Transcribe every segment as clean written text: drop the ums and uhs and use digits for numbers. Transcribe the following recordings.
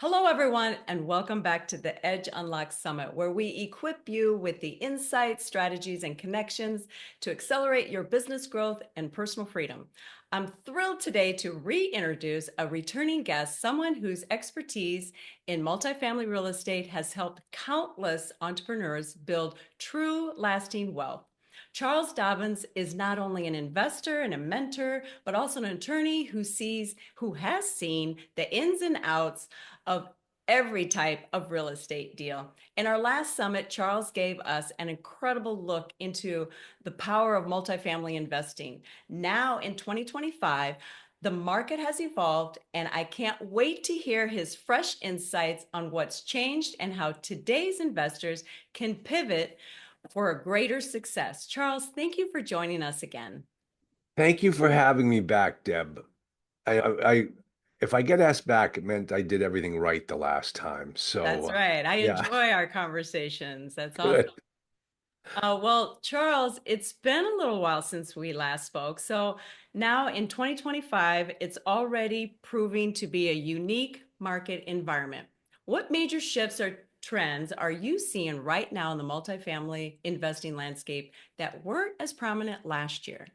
Hello, everyone, and welcome back to the Edge Unlock Summit, where we equip you with the insights, strategies, and connections to accelerate your business growth and personal freedom. I'm thrilled today to reintroduce a returning guest, someone whose expertise in multifamily real estate has helped countless entrepreneurs build true, lasting wealth. Charles Dobens is not only an investor and a mentor, but also an attorney who has seen the ins and outs of every type of real estate deal. In our last summit, Charles gave us an incredible look into the power of multifamily investing. Now in 2025, the market has evolved, and I can't wait to hear his fresh insights on what's changed and how today's investors can pivot for a greater success. Charles, thank you for joining us again. Thank you for having me back, Deb. If I get asked back, it meant I did everything right the last time. That's right. I Yeah, enjoy our conversations. That's awesome. good. Well, Charles, it's been a little while since we last spoke. So now in 2025, it's already proving to be a unique market environment. What major shifts or trends are you seeing right now in the multifamily investing landscape that weren't as prominent last year?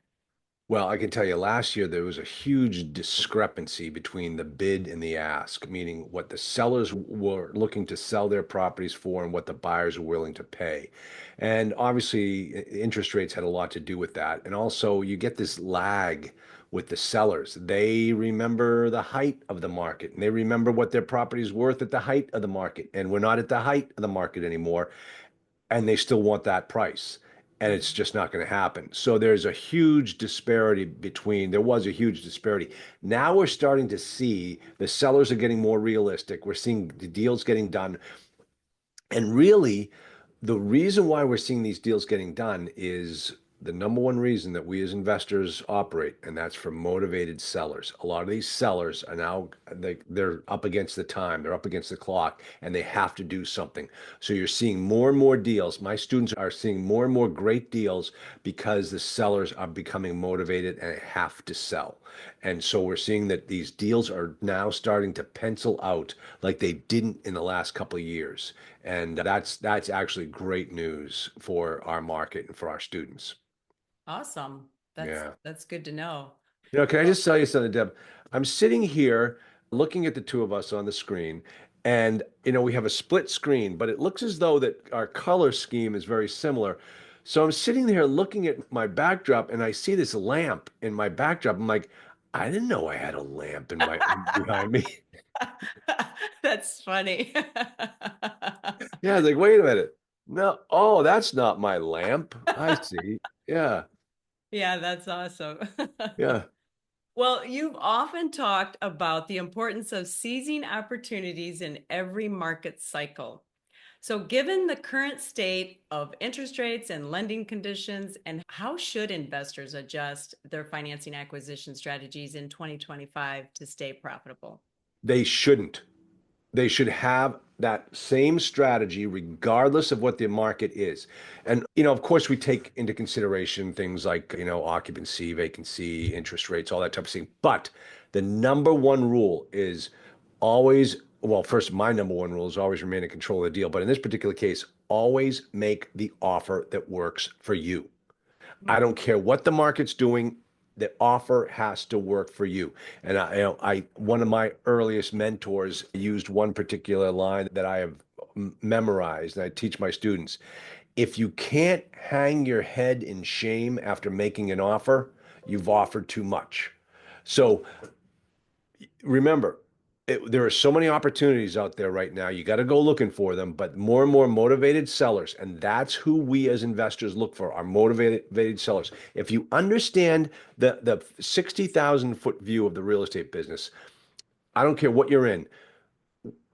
Well, I can tell you last year there was a huge discrepancy between the bid and the ask, meaning what the sellers were looking to sell their properties for and what the buyers were willing to pay. And obviously, interest rates had a lot to do with that. And also, you get this lag with the sellers. They remember the height of the market and they remember what their property is worth at the height of the market. And we're not at the height of the market anymore, and they still want that price. And it's just not going to happen. So there's a huge disparity there was a huge disparity. Now we're starting to see the sellers are getting more realistic. We're seeing the deals getting done. And really, the reason why we're seeing these deals getting done is the number one reason that we as investors operate, and that's for motivated sellers. A lot of these sellers are now they're up against the time, they're up against the clock, and they have to do something. So you're seeing more and more deals. My students are seeing more and more great deals because the sellers are becoming motivated and have to sell. And so we're seeing that these deals are now starting to pencil out like they didn't in the last couple of years. And that's actually great news for our market and for our students. Awesome. That's Yeah. that's good to know. Can I Well, just tell you something, Deb? I'm sitting here looking at the two of us on the screen, and we have a split screen, but it looks as though that our color scheme is very similar. So I'm sitting there looking at my backdrop, and I see this lamp in my backdrop. I'm like, I didn't know I had a lamp in my behind me. that's funny. Yeah, I was like, wait a minute. No, oh, that's not my lamp. I see. Yeah, Yeah, that's awesome. yeah. Well, you've often talked about the importance of seizing opportunities in every market cycle. So, given the current state of interest rates and lending conditions, and how should investors adjust their financing acquisition strategies in 2025 to stay profitable? They shouldn't. They should have that same strategy regardless of what the market is. And, of course, we take into consideration things like, occupancy, vacancy, interest rates, all that type of thing. But the number one rule is always, well, first, my number one rule is always remain in control of the deal. But in this particular case, always make the offer that works for you. I don't care what the market's doing. The offer has to work for you. And one of my earliest mentors used one particular line that I have memorized, and I teach my students. If you can't hang your head in shame after making an offer, you've offered too much. So remember, there are so many opportunities out there right now. You got to go looking for them, but more and more motivated sellers, and that's who we as investors look for, are motivated sellers. If you understand the 60,000 foot view of the real estate business, I don't care what you're in.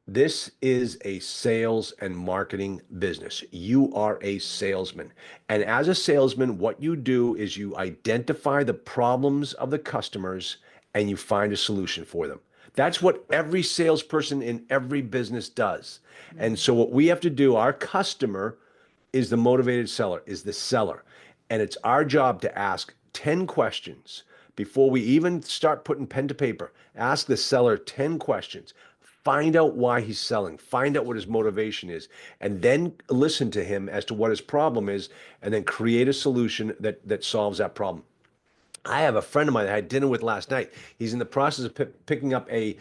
This is a sales and marketing business. You are a salesman. And as a salesman, what you do is you identify the problems of the customers and you find a solution for them. That's what every salesperson in every business does. And Mhm. so what we have to do, our customer is the motivated seller, is the seller. And it's our job to ask 10 questions before we even start putting pen to paper. Ask the seller 10 questions. Find out why he's selling, find out what his motivation is, and then listen to him as to what his problem is, and then create a solution that solves that problem. I have a friend of mine that I had dinner with last night. He's in the process of picking up I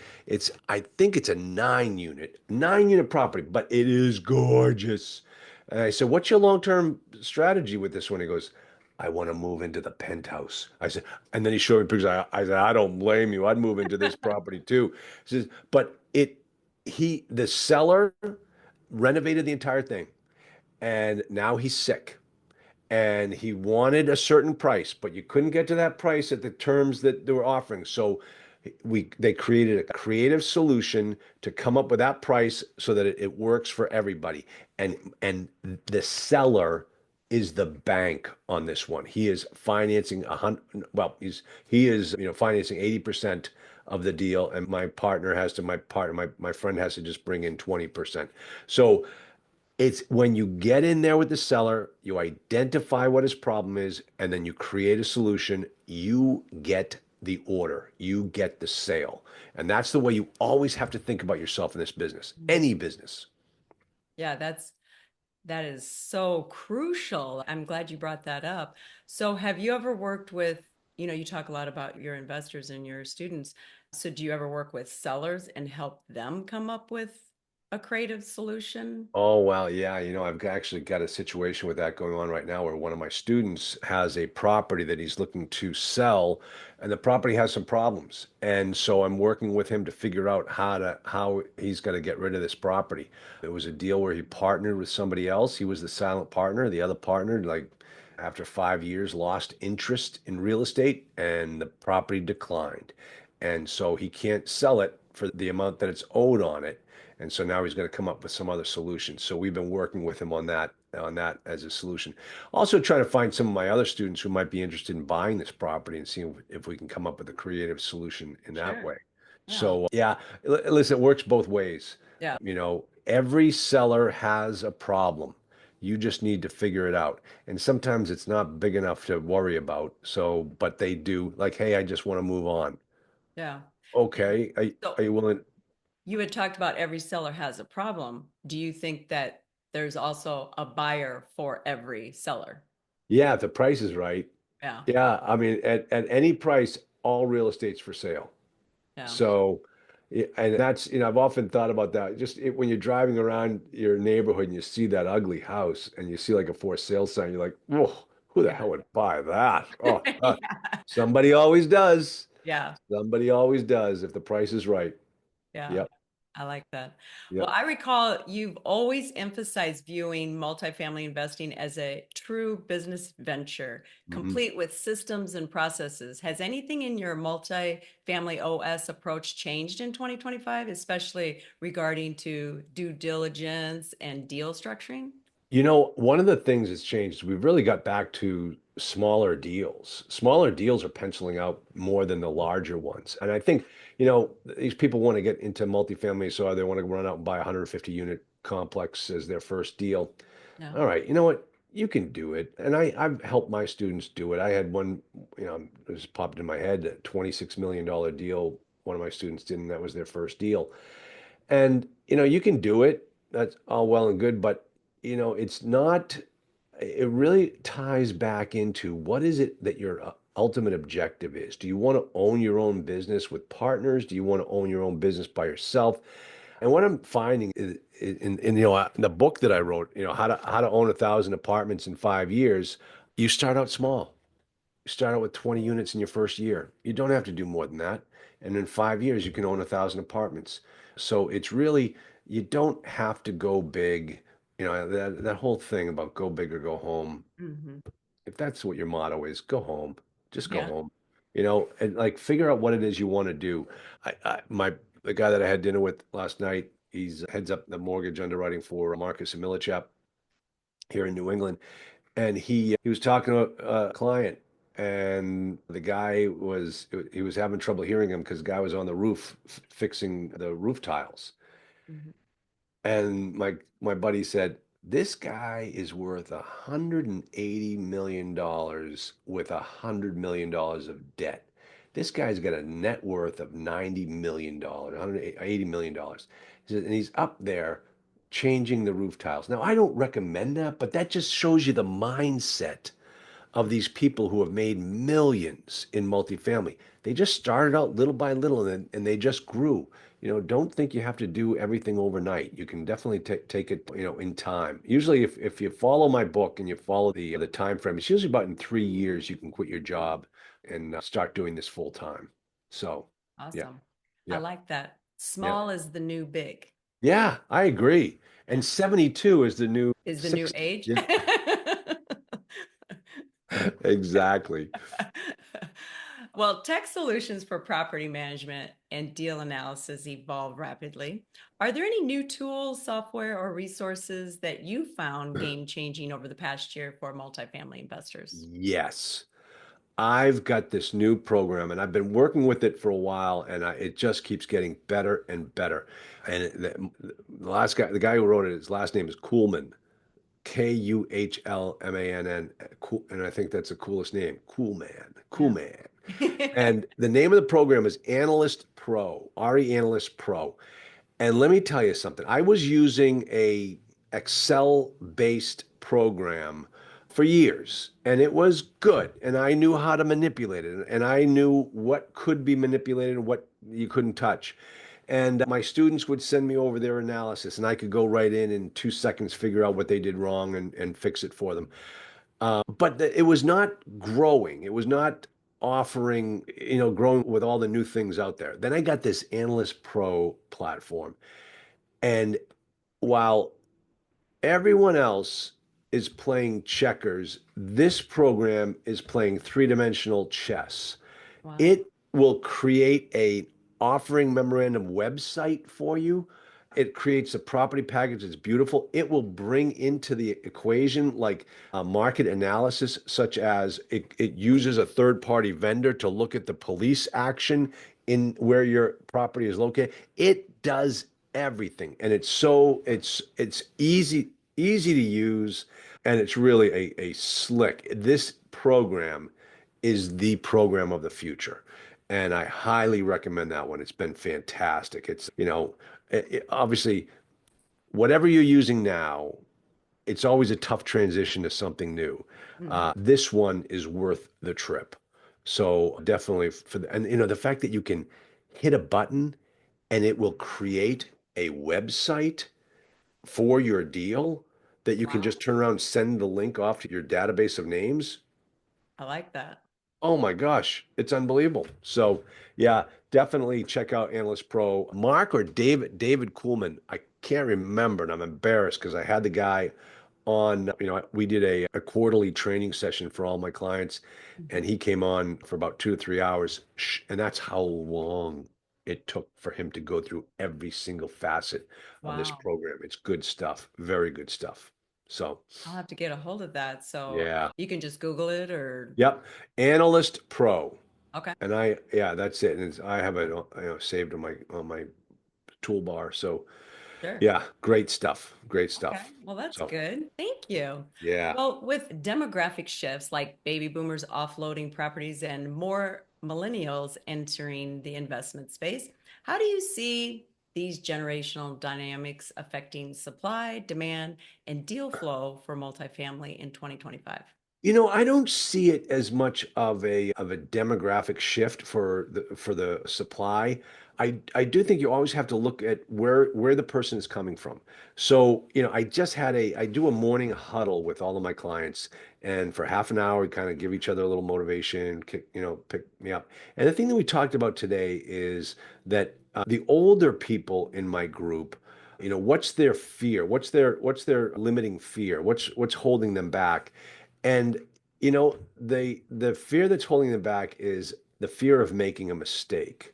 think it's a nine unit property, but it is gorgeous. And I said, "What's your long-term strategy with this one?" He goes, "I want to move into the penthouse." I said, and then he showed me pictures. I said, "I don't blame you. I'd move into this property too." He says, but the seller renovated the entire thing, and now he's sick and he wanted a certain price, but you couldn't get to that price at the terms that they were offering. So they created a creative solution to come up with that price so that it works for everybody. And the seller is the bank on this one. He is financing a hundred, well, he is, financing 80% of the deal, and my friend has to just bring in 20%. So it's when you get in there with the seller, you identify what his problem is, and then you create a solution, you get the order, you get the sale. And that's the way you always have to think about yourself in this business, Mhm. any business. Yeah, that is so crucial. I'm glad you brought that up. So have you ever worked with, you talk a lot about your investors and your students. So do you ever work with sellers and help them come up with a creative solution? Oh, well, yeah. I've actually got a situation with that going on right now where one of my students has a property that he's looking to sell, and the property has some problems. And so I'm working with him to figure out how he's going to get rid of this property. It was a deal where he partnered with somebody else. He was the silent partner. The other partner, like after 5 years, lost interest in real estate and the property declined. And so he can't sell it for the amount that it's owed on it. And so now he's going to come up with some other solution. So we've been working with him on that as a solution. Also trying to find some of my other students who might be interested in buying this property and seeing if we can come up with a creative solution in that Sure. way. Yeah. So yeah, listen, it works both ways. Yeah. Every seller has a problem. You just need to figure it out. And sometimes it's not big enough to worry about. So, but they do like, hey, I just want to move on. Yeah. Okay. Are So you willing? you had talked about every seller has a problem. Do you think that there's also a buyer for every seller? Yeah, if the price is right. Yeah. Yeah, I mean, at any price, all real estate's for sale. Yeah. So, and that's, I've often thought about that. When you're driving around your neighborhood and you see that ugly house and you see like a for sale sign, you're like, whoa, who the Yeah. hell would buy that? Oh, Yeah. somebody always does. Yeah. Somebody always does if the price is right. Yeah. Yep, I like that. Well, yep. I recall you've always emphasized viewing multifamily investing as a true business venture, Mhm. complete with systems and processes. Has anything in your multifamily OS approach changed in 2025, especially regarding to due diligence and deal structuring? One of the things that's changed, we've really got back to smaller deals. Smaller deals are penciling out more than the larger ones. And I think, these people want to get into multifamily, so they want to run out and buy a 150 unit complex as their first deal. Yeah. All right, you know what? You can do it. And I've helped my students do it. I had one, it just popped in my head, a $26 million deal one of my students did, and that was their first deal. And you can do it. That's all well and good, but it's not, it really ties back into what is it that your ultimate objective is? Do you want to own your own business with partners? Do you want to own your own business by yourself? And what I'm finding is in the book that I wrote, how to own 1,000 apartments in 5 years, you start out small. You start out with 20 units in your first year. You don't have to do more than that. And in 5 years, you can own 1,000 apartments. So it's really, you don't have to go big. That whole thing about go big or go home. Hmm. If that's what your motto is, go home. Just go Yeah. home. And like figure out what it is you want to do. The guy that I had dinner with last night, he's heads up the mortgage underwriting for Marcus and Millichap here in New England. And he was talking to a client, and the guy was having trouble hearing him because the guy was on the roof fixing the roof tiles. Mhm. And my buddy said, "This guy is worth $180 million with $100 million of debt. This guy's got a net worth of $90 million, $180 million. And he's up there changing the roof tiles. Now, I don't recommend that, but that just shows you the mindset of these people who have made millions in multifamily. They just started out little by little and they just grew. Don't think you have to do everything overnight. You can definitely take it, in time. Usually if you follow my book and you follow the time frame, it's usually about in 3 years you can quit your job and start doing this full time. So, yeah, Awesome. I yeah, like that. yeah. Small is the new big. Yeah, I agree. Yeah. And 72 is the new Is the new 60. age. Yeah, exactly. Well, tech solutions for property management and deal analysis evolve rapidly. Are there any new tools, software, or resources that you found game changing over the past year for multifamily investors? Yes. I've got this new program and I've been working with it for a while and it just keeps getting better and better. And the guy who wrote it, his last name is Kuhlman, Kuhlmann. Cool, and I think that's the coolest name. Cool man, cool Yeah. man. And the name of the program is Analyst Pro, RE Analyst Pro. And let me tell you something. I was using a Excel-based program for years, and it was good, and I knew how to manipulate it, and I knew what could be manipulated and what you couldn't touch. And my students would send me over their analysis, and I could go right in 2 seconds, figure out what they did wrong and fix it for them. But it was not growing. It was not offering, growing with all the new things out there. Then I got this Analyst Pro platform. And while everyone else is playing checkers, this program is playing three-dimensional chess. Wow. It will create a offering memorandum website for you. It creates a property package that's beautiful. It will bring into the equation like market analysis, such as it uses a third-party vendor to look at the police action in where your property is located. It does everything, and it's easy to use, and it's really a slick. This program is the program of the future. And I highly recommend that one. It's been fantastic. It's, obviously, whatever you're using now, it's always a tough transition to something new. Mhm. This one is worth the trip. So definitely and the fact that you can hit a button and it will create a website for your deal that you can Wow. just turn around and send the link off to your database of names. I like that. Oh my gosh, it's unbelievable. So yeah, definitely check out Analyst Pro. Mark or David Kuhlman. I can't remember, and I'm embarrassed because I had the guy on, we did a quarterly training session for all my clients, and Mhm. he came on for about 2 to 3 hours, and that's how long it took for him to go through every single facet of this Wow. program. It's good stuff, very good stuff. So I'll have to get a hold of that. So yeah. you can just Google it or, Yep. Analyst Pro. okay, And yeah, that's it. And I have it, saved on my toolbar. So sure. yeah, great stuff. Great Okay. stuff. Well, that's So good. Thank you. yeah. Well, with demographic shifts like baby boomers offloading properties and more millennials entering the investment space, how do you see these generational dynamics affecting supply, demand, and deal flow for multifamily in 2025? I don't see it as much of a demographic shift for the supply. I do think you always have to look at where the person is coming from. So, I do a morning huddle with all of my clients, and for half an hour, we kind of give each other a little motivation, pick me up. And the thing that we talked about today is that the older people in my group, what's their fear? What's their limiting fear? What's holding them back? And the fear that's holding them back is the fear of making a mistake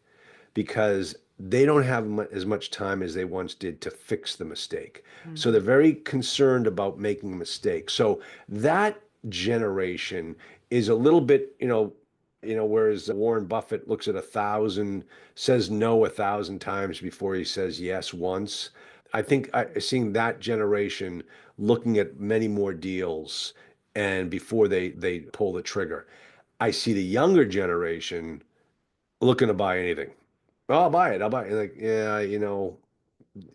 because they don't have as much time as they once did to fix the mistake. So they're Mhm. very concerned about making a mistake. So that generation is a little bit, whereas Warren Buffett looks at 1,000, says no 1,000 times before he says yes once. I think seeing that generation looking at many more deals and before they pull the trigger. I see the younger generation looking to buy anything. Oh, I'll buy it. I'll buy it. Like, yeah,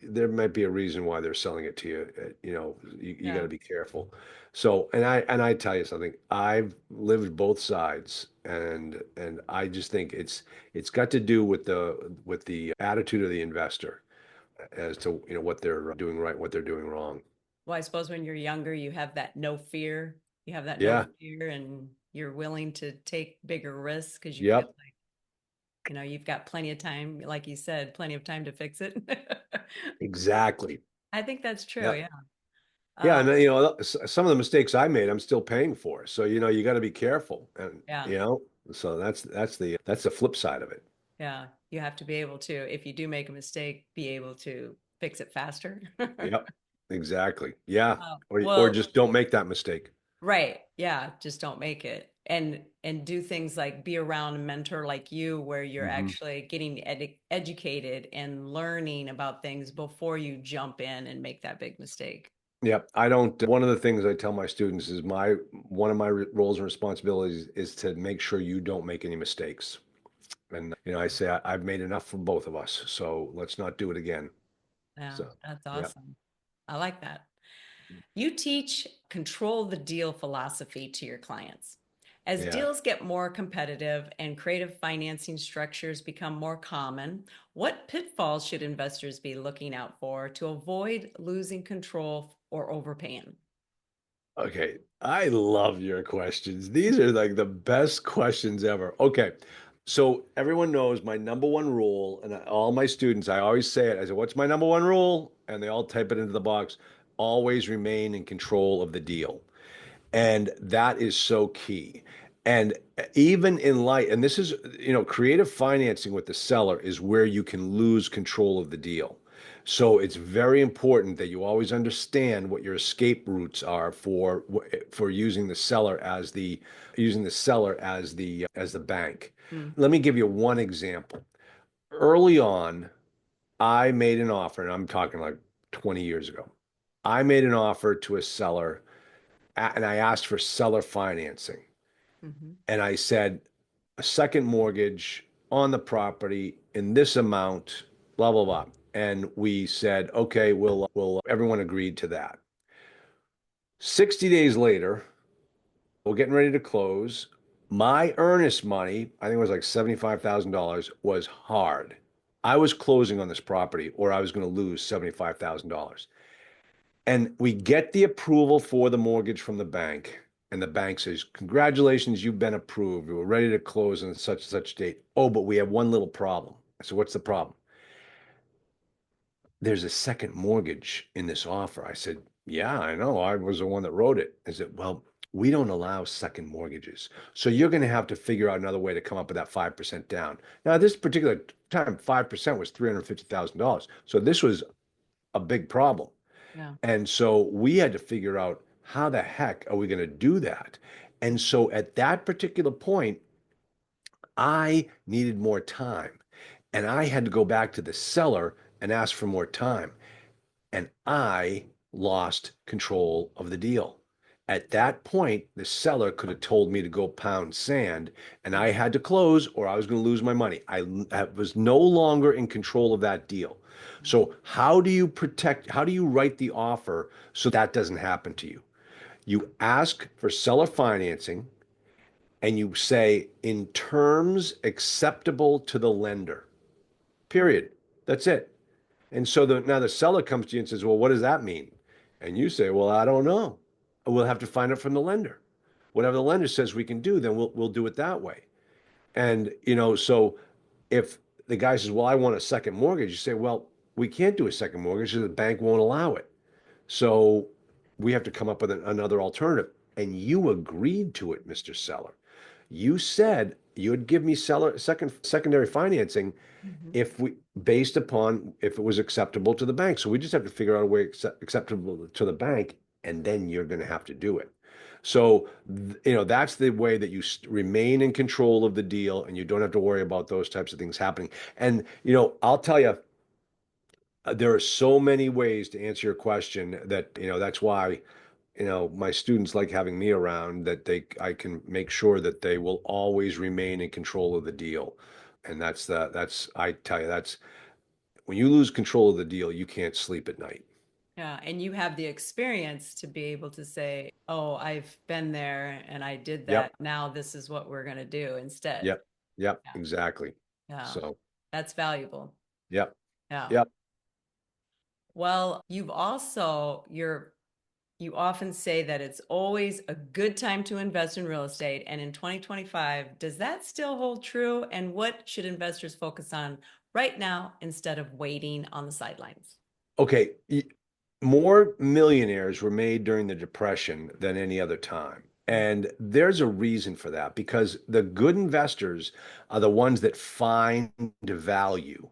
there might be a reason why they're selling it to you. You got Yeah. to be careful. So, and I tell you something, I've lived both sides, and I just think it's got to do with the attitude of the investor as to what they're doing right, what they're doing wrong. Well, I suppose when you're younger, you have that no fear. You have that no Yeah. fear and you're willing to take bigger risks because you feel Yep. like, you've got plenty of time, like you said, plenty of time to fix it. Exactly. I think that's true. Yeah. Yeah. Yeah, Uh, and some of the mistakes I made, I'm still paying for. So, you got to be careful. And, yeah. so that's the flip side of it. Yeah. You have to be able to, if you do make a mistake, be able to fix it faster. Yep. Exactly. Yeah. Or Well, just don't make that mistake. right. Yeah. Just don't make it. And do things like be around a mentor like you, where you're Hmm. actually getting educated and learning about things before you jump in and make that big mistake. Yep. I don't, one of the things I tell my students is one of my roles and responsibilities is to make sure you don't make any mistakes. And, I say I've made enough for both of us. So let's not do it again. Yeah, So, that's yeah. awesome. I like that. You teach control the deal philosophy to your clients. As Yeah. deals get more competitive and creative financing structures become more common, what pitfalls should investors be looking out for to avoid losing control or overpaying? Okay, I love your questions. These are like the best questions ever. Okay, so everyone knows my number one rule, and all my students, I always say it. I say, "What's my number one rule?" And they all type it into the box. Always remain in control of the deal. And that is so key. And even in light, and this is, creative financing with the seller is where you can lose control of the deal. So it's very important that you always understand what your escape routes are for using the seller as the bank. Hmm. Let me give you one example. Early on, I made an offer, and I'm talking like 20 years ago. I made an offer to a seller and I asked for seller financing. Hmm. And I said, a second mortgage on the property in this amount, blah, blah, blah. And we said, okay, everyone agreed to that. 60 days later, we're getting ready to close. My earnest money, I think it was like $75,000, was hard. I was closing on this property or I was going to lose $75,000. And we get the approval for the mortgage from the bank. And the bank says, congratulations, you've been approved. We're ready to close on such and such date. Oh, but we have one little problem. I said, what's the problem? There's a second mortgage in this offer. I said, yeah, I know. I was the one that wrote it. I said, well, we don't allow second mortgages. So you're going to have to figure out another way to come up with that 5% down. Now, this particular time, 5% was $350,000. So this was a big problem. Yeah. And so we had to figure out how the heck are we going to do that? And so at that particular point, I needed more time. And I had to go back to the seller and ask for more time. And I lost control of the deal. At that point, the seller could have told me to go pound sand, and I had to close or I was going to lose my money. I was no longer in control of that deal. So, how do you write the offer so that doesn't happen to you? You ask for seller financing and you say, in terms acceptable to the lender, period. That's it. And so now the seller comes to you and says, well, what does that mean? And you say, well, I don't know. We'll have to find it from the lender. Whatever the lender says we can do, then we'll do it that way. And, so if the guy says, well, I want a second mortgage, you say, well, we can't do a second mortgage because the bank won't allow it. So we have to come up with another alternative. And you agreed to it, Mr. Seller. You said you'd give me secondary financing Hmm. if we based upon if it was acceptable to the bank. So we just have to figure out a way acceptable to the bank, and then you're going to have to do it. So, that's the way that you remain in control of the deal and you don't have to worry about those types of things happening. And, I'll tell you, there are so many ways to answer your question that, that's why, my students like having me around that I can make sure that they will always remain in control of the deal. And that's I tell you, that's when you lose control of the deal, you can't sleep at night. Yeah, and you have the experience to be able to say, "Oh, I've been there and I did Yep. that. Now this is what we're going to do instead." Yep. Yep. Yeah. Exactly. Yeah. So, That's valuable. yep. Yeah. Yep. Well, you often say that it's always a good time to invest in real estate. And in 2025, does that still hold true? And what should investors focus on right now instead of waiting on the sidelines? Okay. More millionaires were made during the Depression than any other time. And there's a reason for that because the good investors are the ones that find value.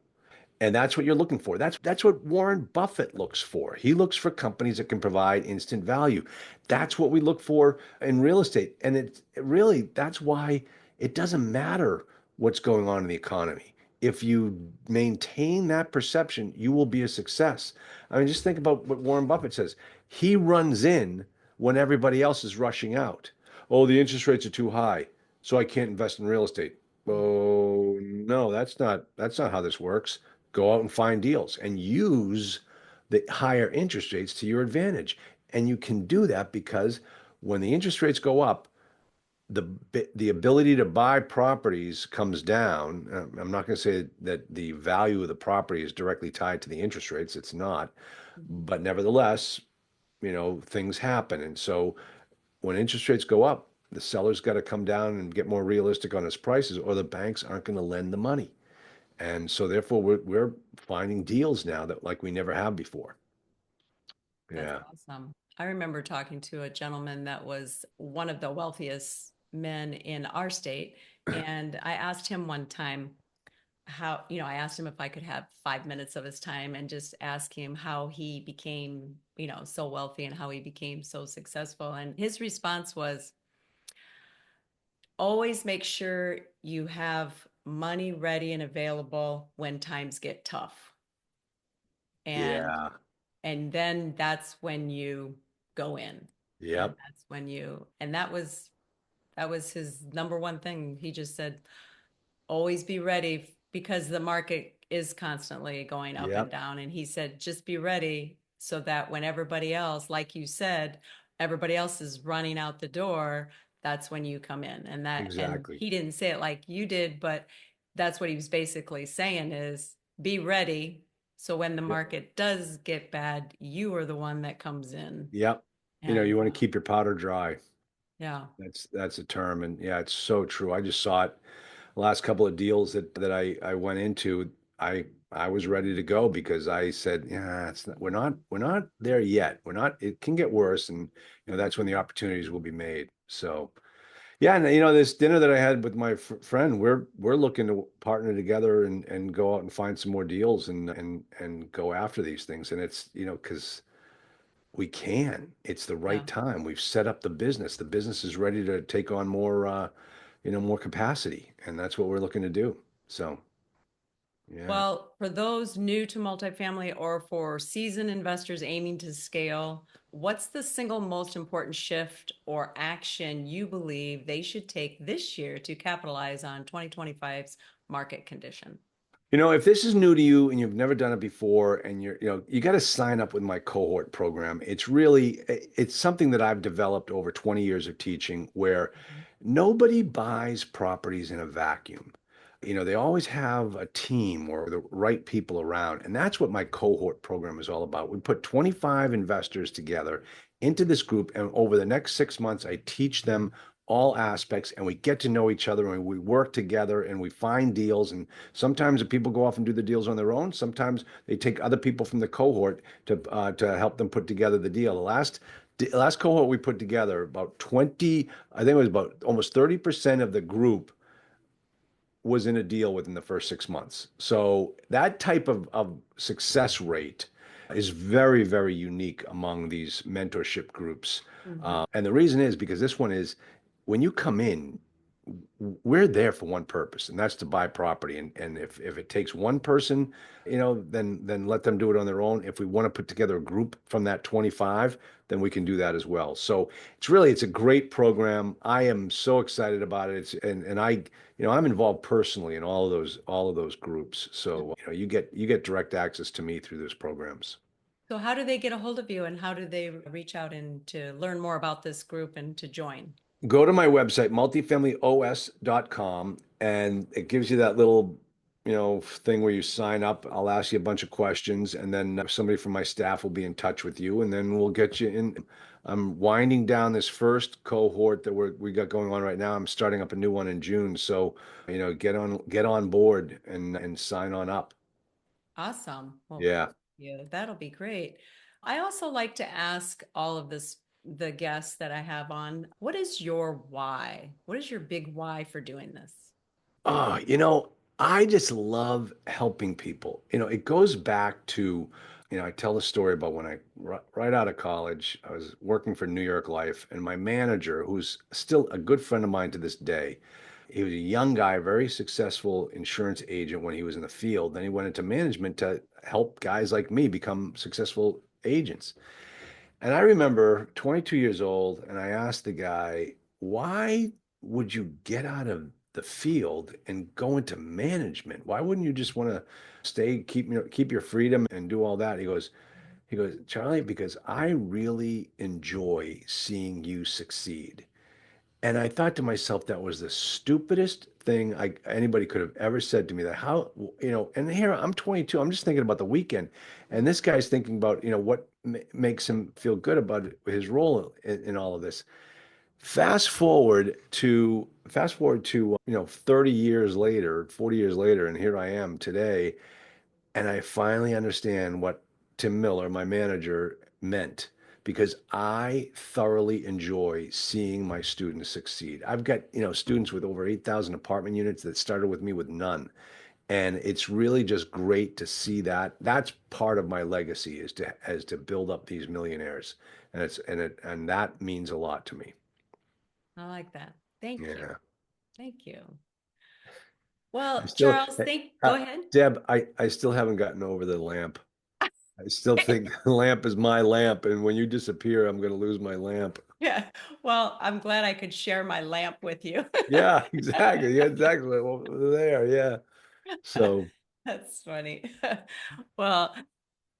And that's what you're looking for. That's what Warren Buffett looks for. He looks for companies that can provide instant value. That's what we look for in real estate. And really, that's why it doesn't matter what's going on in the economy. If you maintain that perception, you will be a success. I mean, just think about what Warren Buffett says. He runs in when everybody else is rushing out. Oh, the interest rates are too high, so I can't invest in real estate. Oh, no, that's not how this works. Go out and find deals and use the higher interest rates to your advantage. And you can do that because when the interest rates go up, the the ability to buy properties comes down. I'm not going to say that the value of the property is directly tied to the interest rates. It's not, but nevertheless, things happen. And so when interest rates go up, the seller's got to come down and get more realistic on his prices, or the banks aren't going to lend the money. And so therefore we're finding deals now that like we never have before. That's Yeah. awesome. I remember talking to a gentleman that was one of the wealthiest men in our state. And I asked him one time I asked him if I could have 5 minutes of his time and just ask him how he became, so wealthy and how he became so successful. And his response was always make sure you have money ready and available when times get tough. And Yeah. and then that's when you go in. And Yep. that's when you and that was his number one thing. He just said always be ready because the market is constantly going up and Yep. down. And he said, just be ready so that when everybody else, like you said, everybody else is running out the door, that's when you come in. And Exactly. he didn't say it like you did, but that's what he was basically saying is be ready. So when the Yep. market does get bad, you are the one that comes in. Yep. And You want to keep your powder dry. yeah, That's a term. And yeah, it's so true. I just saw it the last couple of deals that I went into. I was ready to go because I said, yeah, we're not there yet. It can get worse. And that's when the opportunities will be made. So yeah, and this dinner that I had with my friend, we're looking to partner together and go out and find some more deals and go after these things. And it's, because we can. It's the yeah. right time. We've set up the business. The business is ready to take on more capacity, and that's what we're looking to do. So, yeah. Well, for those new to multifamily or for seasoned investors aiming to scale, what's the single most important shift or action you believe they should take this year to capitalize on 2025's market condition? If this is new to you and you've never done it before and you got to sign up with my cohort program. It's something that I've developed over 20 years of teaching where nobody buys properties in a vacuum. They always have a team or the right people around, and that's what my cohort program is all about. We put 25 investors together into this group, and over the next 6 months, I teach them all aspects, and we get to know each other, and we work together, and we find deals. And sometimes the people go off and do the deals on their own. Sometimes they take other people from the cohort to help them put together the deal. The last cohort we put together, about 20, I think it was about almost 30% of the group was in a deal within the first 6 months. So that type of success rate is very, very unique among these mentorship groups. Mhm. And the reason is because this one is when you come in, we're there for one purpose, and that's to buy property. And if it takes one person, then let them do it on their own. If we want to put together a group from that 25, then we can do that as well. So it's a great program. I am so excited about it. And I'm involved personally in all of those groups. So you get direct access to me through those programs. So how do they get a hold of you and how do they reach out and to learn more about this group and to join? Go to my website, multifamilyos.com, and it gives you that little, thing where you sign up. I'll ask you a bunch of questions, and then somebody from my staff will be in touch with you, and then we'll get you in. I'm winding down this first cohort that we got going on right now. I'm starting up a new one in June, so get on board and sign on up. Awesome. Well, Yeah. thank you. That'll be great. I also like to ask all of the guests that I have on, what is your why? What is your big why for doing this? Oh, I just love helping people. It goes back to, I tell the story about when right out of college, I was working for New York Life, and my manager, who's still a good friend of mine to this day, he was a young guy, very successful insurance agent when he was in the field. Then he went into management to help guys like me become successful agents. And I remember 22 years old, and I asked the guy, why would you get out of the field and go into management? Why wouldn't you just want to stay, keep your freedom and do all that? He goes, Charlie, because I really enjoy seeing you succeed. And I thought to myself, that was the stupidest thing anybody could have ever said to me. That how, and here I'm 22, I'm just thinking about the weekend. And this guy's thinking about, what makes him feel good about his role in all of this. Fast forward to 30 years later, 40 years later, and here I am today, and I finally understand what Tim Miller, my manager, meant because I thoroughly enjoy seeing my students succeed. I've got, students with over 8,000 apartment units that started with me with none. And it's really just great to see that. That's part of my legacy is to build up these millionaires. And that means a lot to me. I like that. Thank you. Yeah. Thank you. I Well, still, Charles, go ahead. Deb, I still haven't gotten over the lamp. I still think the lamp is my lamp, and when you disappear, I'm going to lose my lamp. Yeah. Well, I'm glad I could share my lamp with you. Yeah, exactly. Yeah, exactly. Well, there, yeah. So That's funny. Well,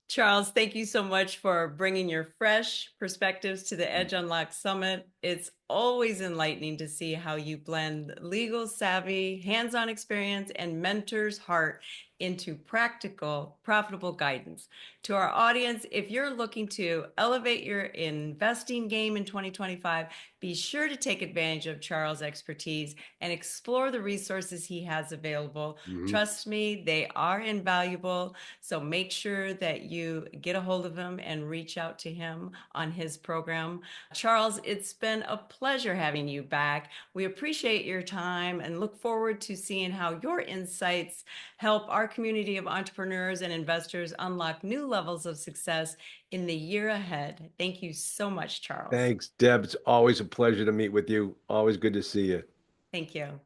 Charles, thank you so much for bringing your fresh perspectives to the Edge Unlock Summit. It's always enlightening to see how you blend legal savvy, hands-on experience, and mentor's heart into practical, profitable guidance. To our audience, if you're looking to elevate your investing game in 2025, be sure to take advantage of Charles' expertise and explore the resources he has available. mhm. Trust me, they are invaluable. So make sure that you get a hold of him and reach out to him on his program. Charles, it's been a pleasure having you back. We appreciate your time and look forward to seeing how your insights help our community of entrepreneurs and investors unlock new levels of success in the year ahead. Thank you so much, Charles. Thanks, Deb. It's always a pleasure to meet with you. Always good to see you. Thank you.